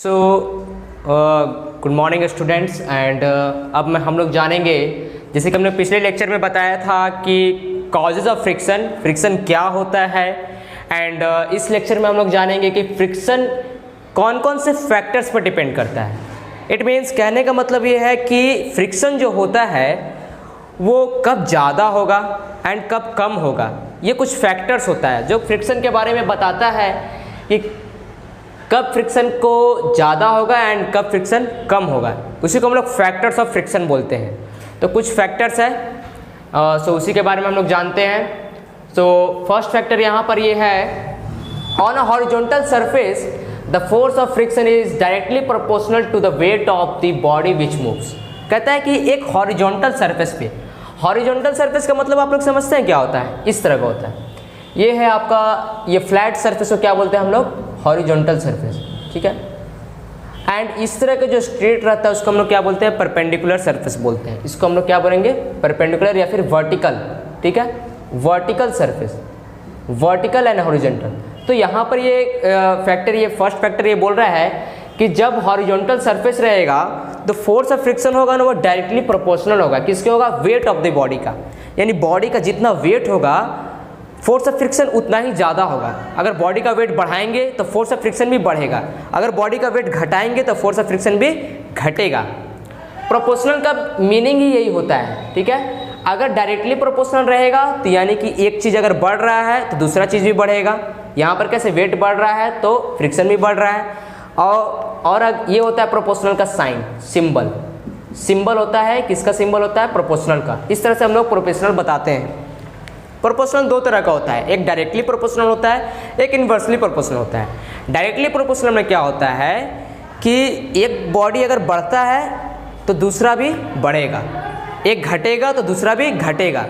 So good morning students and अब हम लोग जानेंगे, जैसे कि हमने पिछले लेक्चर में बताया था कि कॉजेज ऑफ फ्रिक्शन क्या होता है। एंड इस लेक्चर में हम लोग जानेंगे कि फ्रिक्शन कौन कौन से फैक्टर्स पर डिपेंड करता है। इट मीन्स कहने का मतलब ये है कि फ्रिक्शन जो होता है वो कब ज़्यादा होगा एंड कब कम होगा। ये कुछ फैक्टर्स होता है जो फ्रिक्शन के बारे में बताता है कि कब फ्रिक्शन को ज़्यादा होगा एंड कब फ्रिक्शन कम होगा। उसी को हम लोग फैक्टर्स ऑफ फ्रिक्शन बोलते हैं। तो कुछ फैक्टर्स है सो उसी के बारे में हम लोग जानते हैं। सो फर्स्ट फैक्टर यहाँ पर ये है, on a horizontal surface the force of friction is directly proportional to the weight of the body which moves. कहता है कि एक हॉरिजॉन्टल सरफेस पे, हॉरिजॉन्टल सरफेस का मतलब आप लोग समझते हैं क्या होता है, इस तरह का होता है। ये है आपका ये फ्लैट सरफेस को क्या बोलते हैं हम लोग, हॉरिजॉन्टल सरफेस, ठीक है। एंड इस तरह का जो स्ट्रेट रहता है उसको हम लोग क्या बोलते हैं, परपेंडिकुलर सरफेस बोलते हैं। इसको हम लोग क्या बोलेंगे, परपेंडिकुलर या फिर वर्टिकल, ठीक है, vertical surface, vertical and horizontal. तो यहाँ पर ये फैक्टर, ये फर्स्ट फैक्टर ये बोल रहा है कि जब हॉरिजॉन्टल सरफेस रहेगा तो फोर्स ऑफ फ्रिक्शन होगा ना वो डायरेक्टली प्रोपोर्शनल होगा, किसके होगा, वेट ऑफ द बॉडी का। यानी बॉडी का जितना वेट होगा फोर्स ऑफ फ्रिक्शन उतना ही ज़्यादा होगा। अगर बॉडी का वेट बढ़ाएंगे तो फोर्स ऑफ फ्रिक्शन भी बढ़ेगा, अगर बॉडी का वेट घटाएंगे तो फोर्स ऑफ फ्रिक्शन भी घटेगा। प्रोपोर्शनल का मीनिंग ही यही होता है, ठीक है। अगर डायरेक्टली प्रोपोर्शनल रहेगा तो यानी कि एक चीज़ अगर बढ़ रहा है तो दूसरा चीज़ भी बढ़ेगा। यहाँ पर कैसे, वेट बढ़ रहा है तो फ्रिक्शन भी बढ़ रहा है। और ये होता है प्रोपोर्शनल का साइन, सिंबल, सिंबल होता है किसका, सिंबल होता है प्रोपोर्शनल का। इस तरह से हम लोग प्रोपोर्शनल बताते हैं। प्रोपोर्शनल दो तरह का होता है, एक डायरेक्टली प्रोपोर्शनल होता है, एक इन्वर्सली प्रोपोर्शनल होता है। डायरेक्टली प्रोपोर्शनल में क्या होता है कि एक बॉडी अगर बढ़ता है तो दूसरा भी बढ़ेगा, एक घटेगा तो दूसरा भी घटेगा।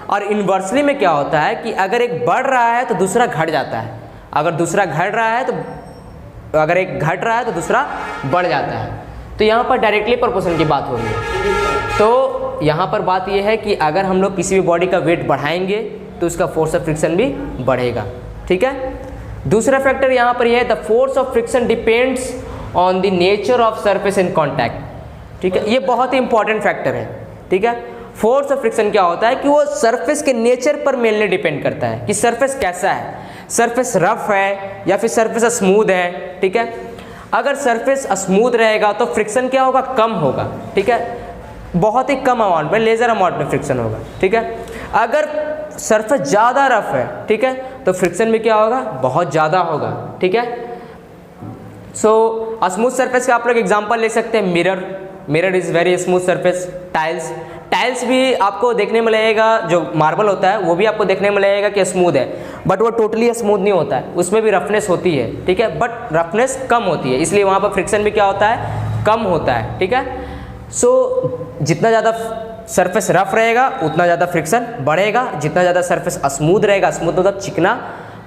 और इन्वर्सली में क्या होता है कि अगर एक बढ़ रहा है तो दूसरा घट जाता है, अगर दूसरा घट रहा है तो अगर एक घट रहा है तो दूसरा बढ़ जाता है। तो यहाँ पर डायरेक्टली प्रोपोर्शनल की बात हो रही है। तो यहाँ पर बात यह है कि अगर हम लोग किसी भी बॉडी का वेट बढ़ाएंगे तो उसका फोर्स ऑफ फ्रिक्शन भी बढ़ेगा, ठीक है। दूसरा फैक्टर यहाँ पर यह है, the force of friction depends on the nature of surface in contact, ठीक है। ये बहुत ही इंपॉर्टेंट फैक्टर है, ठीक है। फोर्स ऑफ फ्रिक्शन क्या होता है कि वो सरफेस के नेचर पर मेनली डिपेंड करता है कि सरफेस कैसा है, सरफेस रफ है या फिर सरफेस स्मूथ है, ठीक है। अगर सरफेस स्मूथ रहेगा तो फ्रिक्शन क्या होगा, कम होगा, ठीक है, बहुत ही कम अमाउंट में, लेजर अमाउंट में फ्रिक्शन होगा, ठीक है। अगर सरफेस ज़्यादा रफ है, ठीक है, तो फ्रिक्शन भी क्या होगा, बहुत ज़्यादा होगा, ठीक है। सो स्मूथ सरफेस का आप लोग एग्जांपल ले सकते हैं, mirror, mirror is very smooth surface. Tiles, tiles भी आपको देखने में लगेगा, जो मार्बल होता है वो भी आपको देखने में लगेगा कि स्मूथ है, बट वो टोटली स्मूथ नहीं होता है, उसमें भी रफनेस होती है, ठीक है, बट रफनेस कम होती है, इसलिए वहाँ पर फ्रिक्शन भी क्या होता है, कम होता है, ठीक है। सो जितना ज़्यादा सरफेस रफ रहेगा उतना ज़्यादा फ्रिक्शन बढ़ेगा, जितना ज़्यादा सरफेस स्मूथ रहेगा, स्मूथ मतलब चिकना,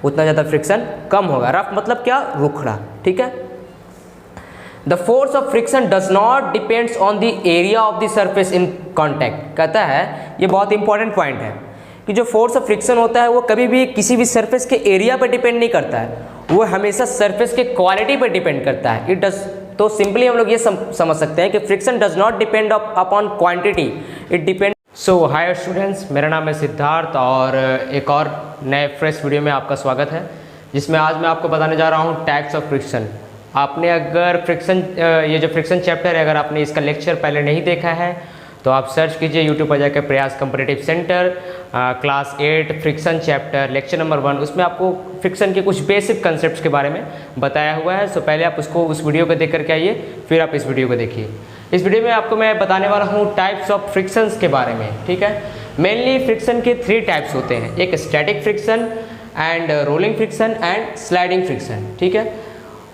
उतना ज़्यादा फ्रिक्शन कम होगा। रफ मतलब क्या, रुखड़ा, ठीक है। The force of friction does not depends on the area of the surface in contact. कहता है, ये बहुत इंपॉर्टेंट पॉइंट है कि जो फोर्स ऑफ फ्रिक्शन होता है वो कभी भी किसी भी सरफेस के एरिया पर डिपेंड नहीं करता है, वो हमेशा सरफेस के क्वालिटी पर डिपेंड करता है। इट डज, तो सिंपली हम लोग ये समझ सकते हैं कि friction does not depend upon quantity, it depend. So hi students, मेरा नाम है सिद्धार्थ और एक और नए फ्रेश वीडियो में आपका स्वागत है, जिसमें आज मैं आपको बताने जा रहा हूँ टाइप्स ऑफ फ्रिक्शन। आपने अगर फ्रिक्शन, ये जो फ्रिक्शन चैप्टर है, अगर आपने इसका लेक्चर पहले नहीं देखा है तो आप सर्च कीजिए यूट्यूब पर जाकर प्रयास competitive centre, class 8 friction chapter lecture number 1। उसमें आपको फ्रिक्शन के कुछ बेसिक कंसेप्ट्स के बारे में बताया हुआ है। सो पहले आप उसको, उस वीडियो को देख करके आइए, फिर आप इस वीडियो को देखिए। इस वीडियो में आपको मैं बताने वाला हूँ टाइप्स ऑफ फ्रिक्शंस के बारे में, ठीक है। मेनली फ्रिक्शन के 3 टाइप्स होते हैं, एक static friction and rolling friction and sliding friction, ठीक है।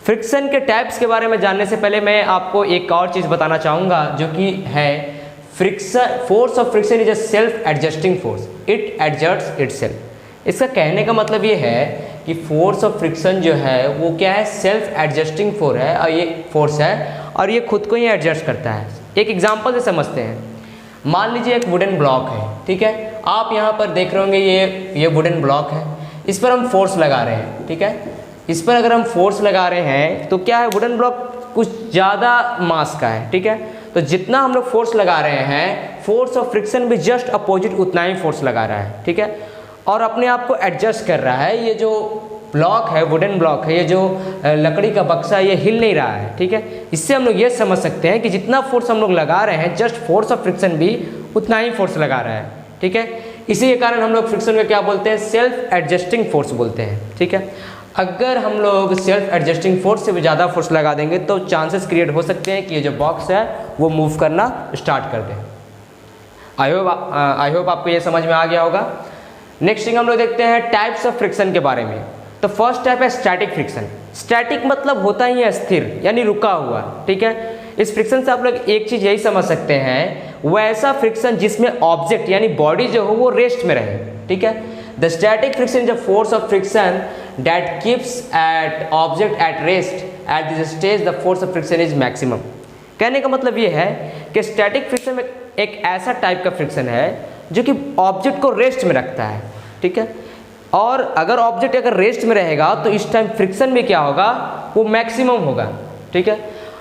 फ्रिक्शन के टाइप्स के बारे में जानने से पहले मैं आपको एक और चीज़ बताना चाहूँगा, जो कि है friction, force of friction is a self adjusting force, it adjusts itself. इसका कहने का मतलब ये है कि फोर्स ऑफ फ्रिक्शन जो है वो क्या है, सेल्फ एडजस्टिंग फोर्स है और ये खुद को ही एडजस्ट करता है। एक एग्जांपल से समझते हैं, मान लीजिए एक वुडन ब्लॉक है, ठीक है, आप यहाँ पर देख रहे होंगे ये वुडन ब्लॉक है, इस पर हम फोर्स लगा रहे हैं, ठीक है। इस पर अगर हम फोर्स लगा रहे हैं तो क्या है, वुडन ब्लॉक कुछ ज़्यादा मास का है, ठीक है। तो जितना हम लोग फोर्स लगा रहे हैं, फोर्स ऑफ फ्रिक्शन भी जस्ट अपोजिट उतना ही फोर्स लगा रहा है, ठीक है, और अपने आप को एडजस्ट कर रहा है। ये जो ब्लॉक है, वुडन ब्लॉक है, ये जो लकड़ी का बक्सा है, ये हिल नहीं रहा है, ठीक है। इससे हम लोग ये समझ सकते हैं कि जितना फोर्स हम लोग लगा रहे हैं, जस्ट फोर्स ऑफ फ्रिक्शन भी उतना ही फोर्स लगा रहा है, ठीक है। इसी के कारण हम लोग फ्रिक्शन को क्या बोलते हैं, सेल्फ एडजस्टिंग फोर्स बोलते हैं, ठीक है। अगर हम लोग सेल्फ एडजस्टिंग फोर्स से भी ज़्यादा फोर्स लगा देंगे तो चांसेस क्रिएट हो सकते हैं कि ये जो बॉक्स है वो मूव करना स्टार्ट कर दे। आई होप आपको ये समझ में आ गया होगा। नेक्स्ट थिंग हम लोग देखते हैं टाइप्स ऑफ फ्रिक्शन के बारे में। तो फर्स्ट टाइप है स्टैटिक फ्रिक्शन। स्टैटिक मतलब होता ही है स्थिर, यानी रुका हुआ, ठीक है। इस फ्रिक्शन से आप लोग एक चीज़ यही समझ सकते हैं, वो ऐसा फ्रिक्शन जिसमें ऑब्जेक्ट यानी बॉडी जो हो वो रेस्ट में रहे, ठीक है। The static friction is a force of friction that keeps at object at rest at this stage the force of friction is maximum. कहने का मतलब ये है कि स्टैटिक फ्रिक्शन में एक ऐसा टाइप का फ्रिक्शन है जो कि ऑब्जेक्ट को रेस्ट में रखता है, ठीक है। और अगर ऑब्जेक्ट अगर रेस्ट में रहेगा तो इस टाइम फ्रिक्शन में क्या होगा, वो मैक्सिमम होगा, ठीक है।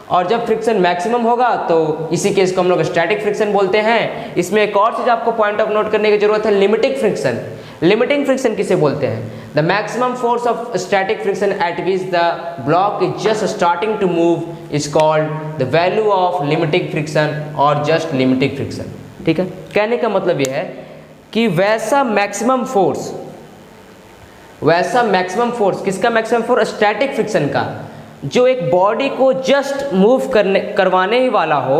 और जब फ्रिक्शन मैक्सिमम होगा तो इसी केस को हम लोग स्टैटिक फ्रिक्शन बोलते हैं। इसमें एक और चीज़ आपको पॉइंट ऑफ नोट करने की जरूरत है, लिमिटिंग फ्रिक्शन। लिमिटिंग फ्रिक्शन किसे बोलते हैं, the maximum force of static friction at which the block is just starting to move is called the value of limiting friction और जस्ट लिमिटिंग फ्रिक्शन, ठीक है। कहने का मतलब यह है कि वैसा मैक्सिमम फोर्स किसका मैक्सिमम फोर्स, स्टैटिक फ्रिक्शन का, जो एक बॉडी को जस्ट मूव करवाने ही वाला हो,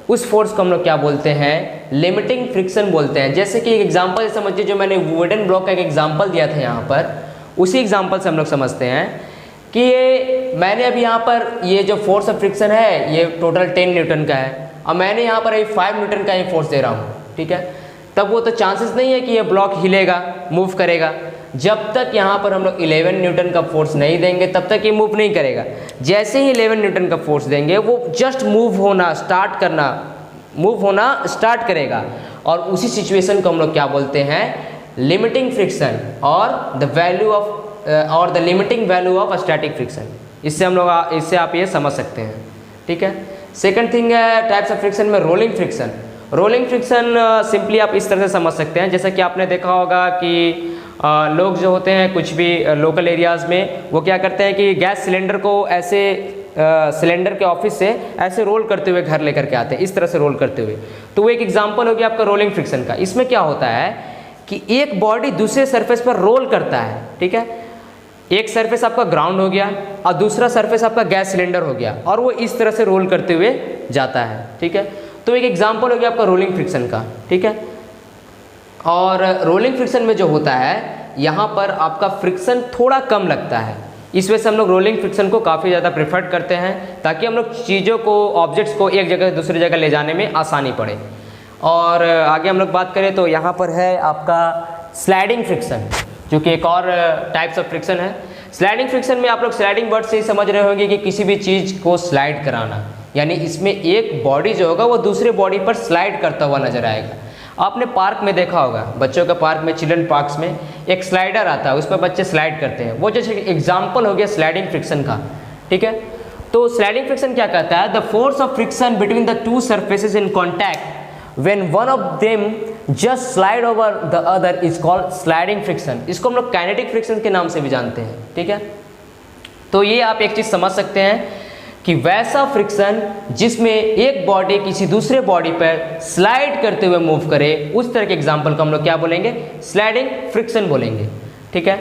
उस फोर्स को हम लोग क्या बोलते हैं, लिमिटिंग फ्रिक्शन बोलते हैं। जैसे कि एक एग्जांपल समझिए, जो मैंने वुडन ब्लॉक का एक एग्जांपल दिया था यहाँ पर, उसी एग्जांपल से हम लोग समझते हैं कि ये मैंने अभी यहाँ पर ये जो फोर्स ऑफ फ्रिक्शन है ये टोटल 10 न्यूटन का है, और मैंने यहाँ पर अभी 5 न्यूटन का ही फोर्स दे रहा हूँ, ठीक है। तब वो तो चांसेस नहीं है कि ये ब्लॉक हिलेगा, मूव करेगा। जब तक यहाँ पर हम लोग 11 न्यूटन का फोर्स नहीं देंगे तब तक ये मूव नहीं करेगा। जैसे ही 11 न्यूटन का फोर्स देंगे वो जस्ट मूव होना स्टार्ट करेगा, और उसी सिचुएशन को हम लोग क्या बोलते हैं, लिमिटिंग फ्रिक्शन और the limiting value of static friction. इससे आप ये समझ सकते हैं, ठीक है। सेकंड थिंग है टाइप्स ऑफ फ्रिक्शन में rolling friction. Rolling friction simply आप इस तरह से समझ सकते हैं, जैसा कि आपने देखा होगा कि लोग जो होते हैं कुछ भी लोकल एरियाज़ में, वो क्या करते हैं कि गैस सिलेंडर को ऐसे सिलेंडर के ऑफिस से ऐसे रोल करते हुए घर लेकर के आते हैं, इस तरह से रोल करते हुए। तो वो एक एग्जांपल हो गया आपका रोलिंग फ्रिक्शन का। इसमें क्या होता है कि एक बॉडी दूसरे सरफेस पर रोल करता है, ठीक है। एक सरफेस आपका ग्राउंड हो गया और दूसरा सरफेस आपका गैस सिलेंडर हो गया, और वो इस तरह से रोल करते हुए जाता है, ठीक है। तो एक एग्जाम्पल हो गया आपका रोलिंग फ्रिक्शन का, ठीक है। और रोलिंग फ्रिक्शन में जो होता है यहाँ पर आपका फ्रिक्शन थोड़ा कम लगता है, इस वजह से हम लोग रोलिंग फ्रिक्शन को काफ़ी ज़्यादा प्रेफर्ड करते हैं, ताकि हम लोग चीज़ों को, ऑब्जेक्ट्स को एक जगह से दूसरी जगह ले जाने में आसानी पड़े। और आगे हम लोग बात करें तो यहाँ पर है आपका स्लाइडिंग फ्रिक्शन, जो कि एक और टाइप्स ऑफ फ्रिक्शन है। स्लाइडिंग फ्रिक्शन में आप लोग स्लाइडिंग वर्ड से ही समझ रहे होंगे कि किसी भी चीज़ को स्लाइड कराना, यानी इसमें एक बॉडी जो होगा वो दूसरे बॉडी पर स्लाइड करता हुआ नजर आएगा। आपने पार्क में देखा होगा, बच्चों के पार्क में, चिल्ड्रन पार्क्स में एक स्लाइडर आता है, उस पर बच्चे स्लाइड करते हैं। वो जैसे एग्जाम्पल हो गया स्लाइडिंग फ्रिक्शन का, ठीक है। तो स्लाइडिंग फ्रिक्शन क्या कहता है, the force of friction between the two surfaces in contact when one of them just slide over the other is called sliding friction. इसको हम लोग काइनेटिक फ्रिक्शन के नाम से भी जानते हैं, ठीक है। तो ये आप एक चीज़ समझ सकते हैं कि वैसा फ्रिक्शन जिसमें एक बॉडी किसी दूसरे बॉडी पर स्लाइड करते हुए मूव करे, उस तरह के एग्जाम्पल को हम लोग क्या बोलेंगे, स्लाइडिंग फ्रिक्शन बोलेंगे, ठीक है।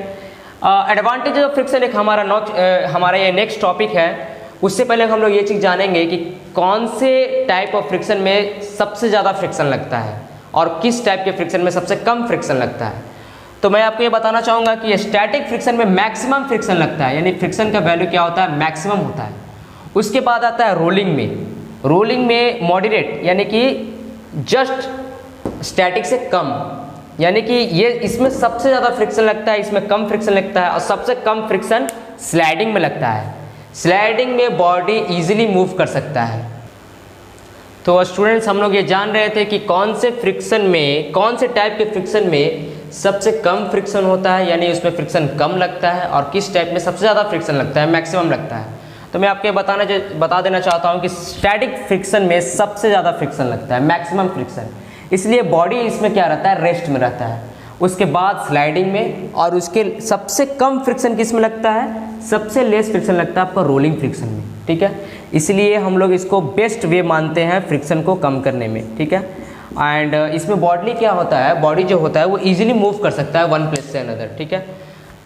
एडवांटेज ऑफ फ्रिक्शन एक हमारा ये नेक्स्ट टॉपिक है। उससे पहले हम लोग ये चीज़ जानेंगे कि कौन से टाइप ऑफ फ्रिक्शन में सबसे ज़्यादा फ्रिक्शन लगता है और किस टाइप के फ्रिक्शन में सबसे कम फ्रिक्शन लगता है। तो मैं आपको ये बताना चाहूँगा कि स्टैटिक फ्रिक्शन में मैक्सिमम फ्रिक्शन लगता है, यानी फ्रिक्शन का वैल्यू क्या होता है, मैक्सिमम होता है। उसके बाद आता है रोलिंग में। रोलिंग में मॉडरेट, यानी कि जस्ट स्टैटिक से कम, यानी कि ये इसमें सबसे ज़्यादा फ्रिक्शन लगता है, इसमें कम फ्रिक्शन लगता है, और सबसे कम फ्रिक्शन स्लाइडिंग में लगता है। स्लाइडिंग में बॉडी इजीली मूव कर सकता है। तो स्टूडेंट्स, हम लोग ये जान रहे थे कि कौन से फ्रिक्शन में, कौन से टाइप के फ्रिक्शन में सबसे कम फ्रिक्शन होता है, यानी उसमें फ्रिक्शन कम लगता है, और किस टाइप में सबसे ज़्यादा फ्रिक्शन लगता है, मैक्सिमम लगता है। तो मैं आपको बता देना चाहता हूँ कि स्टैटिक फ्रिक्शन में सबसे ज़्यादा फ्रिक्शन लगता है, मैक्सिमम फ्रिक्शन। इसलिए बॉडी इसमें क्या रहता है, रेस्ट में रहता है। उसके बाद स्लाइडिंग में, और उसके सबसे कम फ्रिक्शन किस में लगता है, सबसे लेस फ्रिक्शन लगता है आपका रोलिंग फ्रिक्शन में, ठीक है। इसलिए हम लोग इसको बेस्ट वे मानते हैं फ्रिक्शन को कम करने में, ठीक है। एंड इसमें बॉडी क्या होता है, बॉडी जो होता है वो इजीली मूव कर सकता है वन प्लेस से अनदर, ठीक है।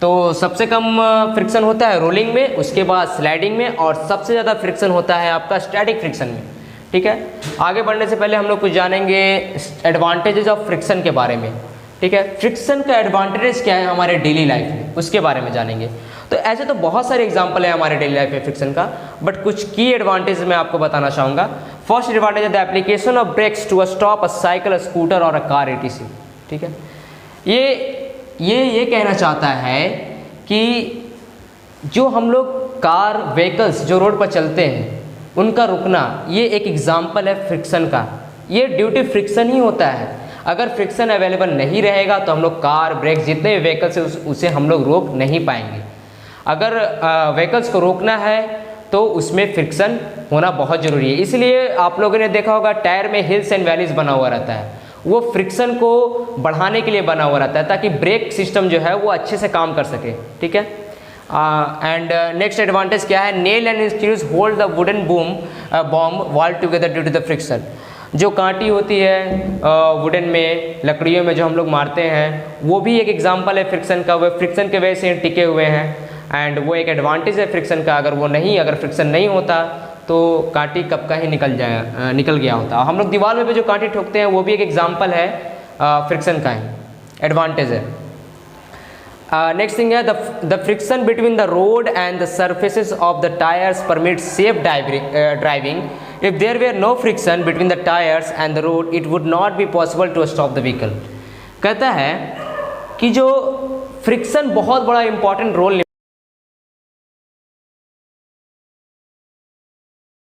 तो सबसे कम फ्रिक्शन होता है रोलिंग में, उसके बाद स्लाइडिंग में, और सबसे ज़्यादा फ्रिक्शन होता है आपका स्टैटिक फ्रिक्शन में, ठीक है। आगे बढ़ने से पहले हम लोग कुछ जानेंगे एडवांटेजेस ऑफ फ्रिक्शन के बारे में, ठीक है। फ्रिक्शन का एडवांटेज क्या है हमारे डेली लाइफ में, उसके बारे में जानेंगे। तो ऐसे तो बहुत सारे एग्जांपल है हमारे डेली लाइफ में फ्रिक्शन का, बट कुछ की एडवांटेज मैं आपको बताना चाहूँगा। फर्स्ट एडवांटेज है the application of brakes to stop a cycle, scooter और अ कार etc, ठीक है। ये कहना चाहता है कि जो हम लोग कार व्हीकल्स जो रोड पर चलते हैं उनका रुकना, ये एक एग्जाम्पल है फ्रिक्शन का। ये ड्यू टू फ्रिक्शन ही होता है। अगर फ्रिक्शन अवेलेबल नहीं रहेगा तो हम लोग कार, ब्रेक, जितने भी व्हीकल्स है उसे हम लोग रोक नहीं पाएंगे। अगर व्हीकल्स को रोकना है तो उसमें फ्रिक्शन होना बहुत ज़रूरी है। इसलिए आप लोगों ने देखा होगा टायर में हिल्स एंड वैलीज बना हुआ रहता है, वो फ्रिक्शन को बढ़ाने के लिए बना हुआ रहता है ताकि ब्रेक सिस्टम जो है वो अच्छे से काम कर सके, ठीक है। एंड नेक्स्ट एडवांटेज क्या है, nail and screws hold the wooden bomb wall together due to the friction. जो कांटी होती है वुडन में, लकड़ियों में जो हम लोग मारते हैं, वो भी एक एग्जांपल है फ्रिक्शन का। वो फ्रिक्शन के वजह से टिके हुए हैं एंड वो एक एडवांटेज है फ्रिक्शन का। अगर फ्रिक्शन नहीं होता तो कांटी कब का ही निकल गया होता। हम लोग दीवार में भी जो कांटी ठोकते हैं वो भी एक एग्जांपल है फ्रिक्शन का ही, एडवांटेज है। नेक्स्ट थिंग है the friction between the road and the surfaces of the tyres permit safe driving. If there were no friction between the tyres and the road it would not be possible to stop the vehicle. कहता है कि जो friction बहुत बड़ा important role